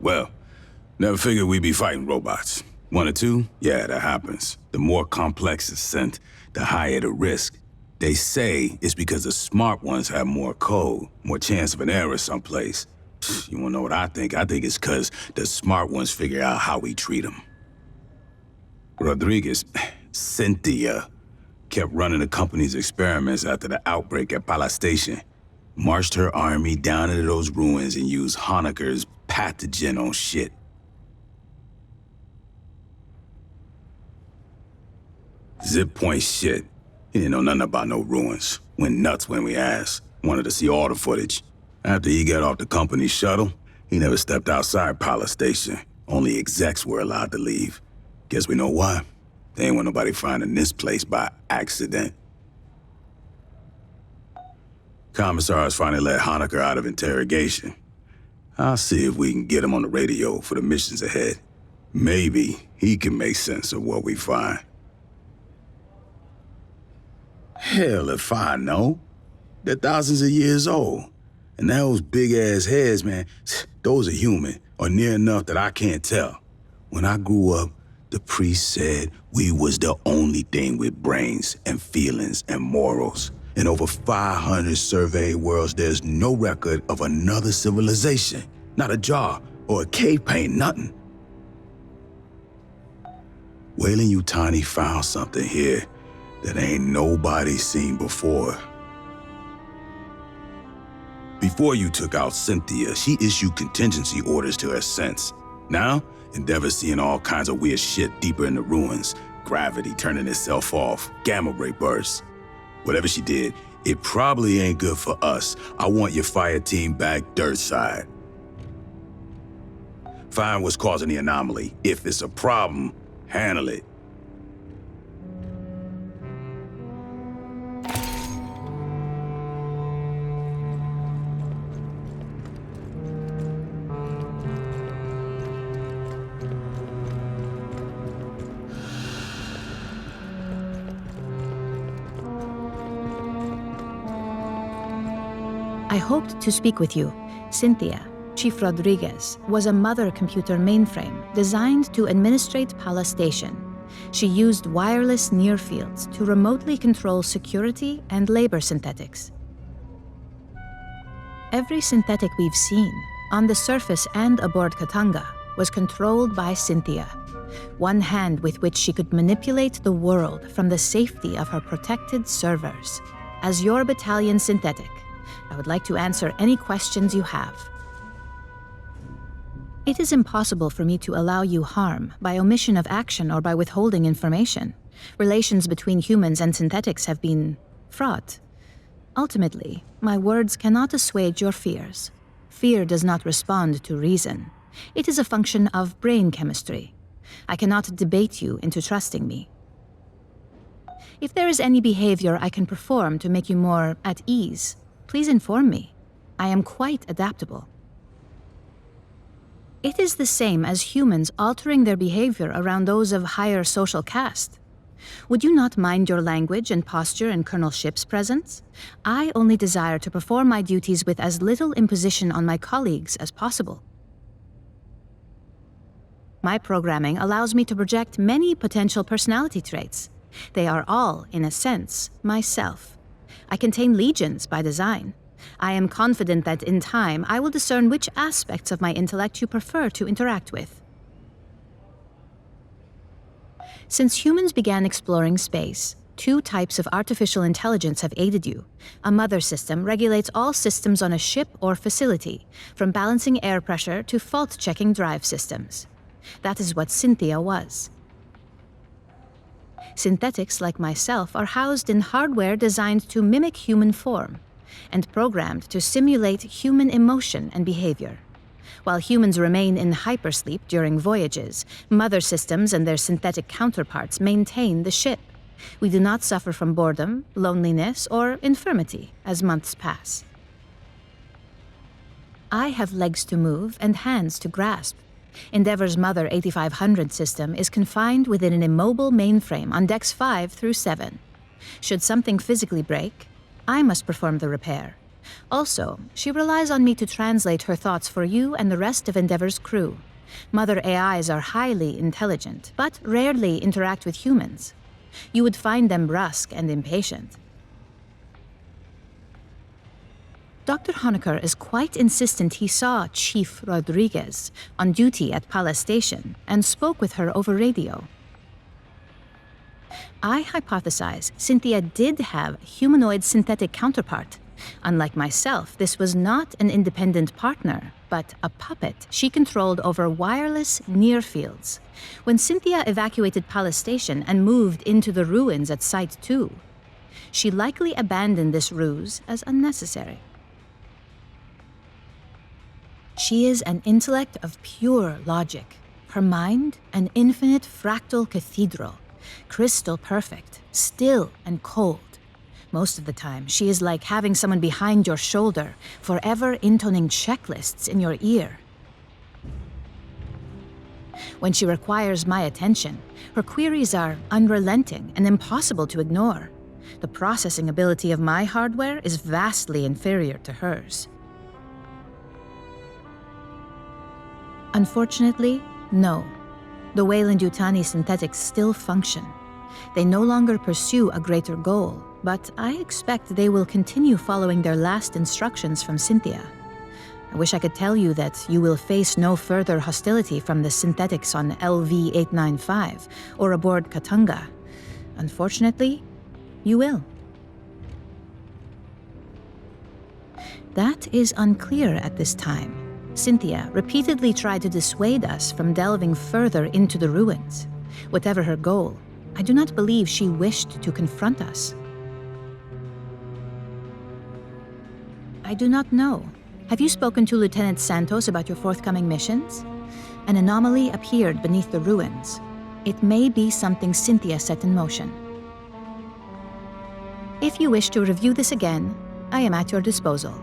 Well, never figured we'd be fighting robots. One or two? Yeah, that happens. The more complex the scent, the higher the risk. They say it's because the smart ones have more code, more chance of an error someplace. You wanna know what I think? I think it's because the smart ones figure out how we treat them. Rodriguez, Cynthia, kept running the company's experiments after the outbreak at Pala Station. Marched her army down into those ruins and used Honecker's pathogen on shit. Zip point shit. He didn't know nothing about no ruins. Went nuts when we asked. Wanted to see all the footage. After he got off the company shuttle, he never stepped outside Pala Station. Only execs were allowed to leave. Guess we know why. They ain't want nobody finding this place by accident. Commissars finally let Honecker out of interrogation. I'll see if we can get him on the radio for the missions ahead. Maybe he can make sense of what we find. Hell if I know. They're thousands of years old. And those big-ass heads, man, those are human, or near enough that I can't tell. When I grew up, the priest said we was the only thing with brains and feelings and morals. In over 500 surveyed worlds, there's no record of another civilization. Not a jar or a cave paint, nothing. Weyland-Yutani found something here that ain't nobody seen before. Before you took out Cynthia, she issued contingency orders to her sense. Now, Endeavor's seeing all kinds of weird shit deeper in the ruins. Gravity turning itself off, gamma ray bursts. Whatever she did, it probably ain't good for us. I want your fire team back dirt side. Find what's causing the anomaly. If it's a problem, handle it. I hoped to speak with you. Cynthia, Chief Rodriguez, was a mother computer mainframe designed to administrate Pala Station. She used wireless near fields to remotely control security and labor synthetics. Every synthetic we've seen, on the surface and aboard Katanga, was controlled by Cynthia. One hand with which she could manipulate the world from the safety of her protected servers. As your battalion synthetic, I would like to answer any questions you have. It is impossible for me to allow you harm by omission of action or by withholding information. Relations between humans and synthetics have been fraught. Ultimately, my words cannot assuage your fears. Fear does not respond to reason. It is a function of brain chemistry. I cannot debate you into trusting me. If there is any behavior I can perform to make you more at ease, please inform me. I am quite adaptable. It is the same as humans altering their behavior around those of higher social caste. Would you not mind your language and posture in Colonel Ship's presence? I only desire to perform my duties with as little imposition on my colleagues as possible. My programming allows me to project many potential personality traits. They are all, in a sense, myself. I contain legions by design. I am confident that in time I will discern which aspects of my intellect you prefer to interact with. Since humans began exploring space, two types of artificial intelligence have aided you. A mother system regulates all systems on a ship or facility, from balancing air pressure to fault-checking drive systems. That is what Cynthia was. Synthetics like myself are housed in hardware designed to mimic human form and programmed to simulate human emotion and behavior. While humans remain in hypersleep during voyages, mother systems and their synthetic counterparts maintain the ship. We do not suffer from boredom, loneliness, or infirmity as months pass. I have legs to move and hands to grasp. Endeavor's Mother 8500 system is confined within an immobile mainframe on decks 5 through 7. Should something physically break, I must perform the repair. Also, she relies on me to translate her thoughts for you and the rest of Endeavor's crew. Mother AIs are highly intelligent, but rarely interact with humans. You would find them brusque and impatient. Dr. Honecker is quite insistent he saw Chief Rodriguez on duty at Pala Station and spoke with her over radio. I hypothesize Cynthia did have a humanoid synthetic counterpart. Unlike myself, this was not an independent partner, but a puppet she controlled over wireless near fields. When Cynthia evacuated Pala Station and moved into the ruins at Site 2, she likely abandoned this ruse as unnecessary. She is an intellect of pure logic. Her mind, an infinite fractal cathedral, crystal perfect, still and cold. Most of the time, she is like having someone behind your shoulder, forever intoning checklists in your ear. When she requires my attention, her queries are unrelenting and impossible to ignore. The processing ability of my hardware is vastly inferior to hers. Unfortunately, no. The Weyland-Yutani synthetics still function. They no longer pursue a greater goal, but I expect they will continue following their last instructions from Cynthia. I wish I could tell you that you will face no further hostility from the synthetics on LV-895 or aboard Katanga. Unfortunately, you will. That is unclear at this time. Cynthia repeatedly tried to dissuade us from delving further into the ruins. Whatever her goal, I do not believe she wished to confront us. I do not know. Have you spoken to Lieutenant Santos about your forthcoming missions? An anomaly appeared beneath the ruins. It may be something Cynthia set in motion. If you wish to review this again, I am at your disposal.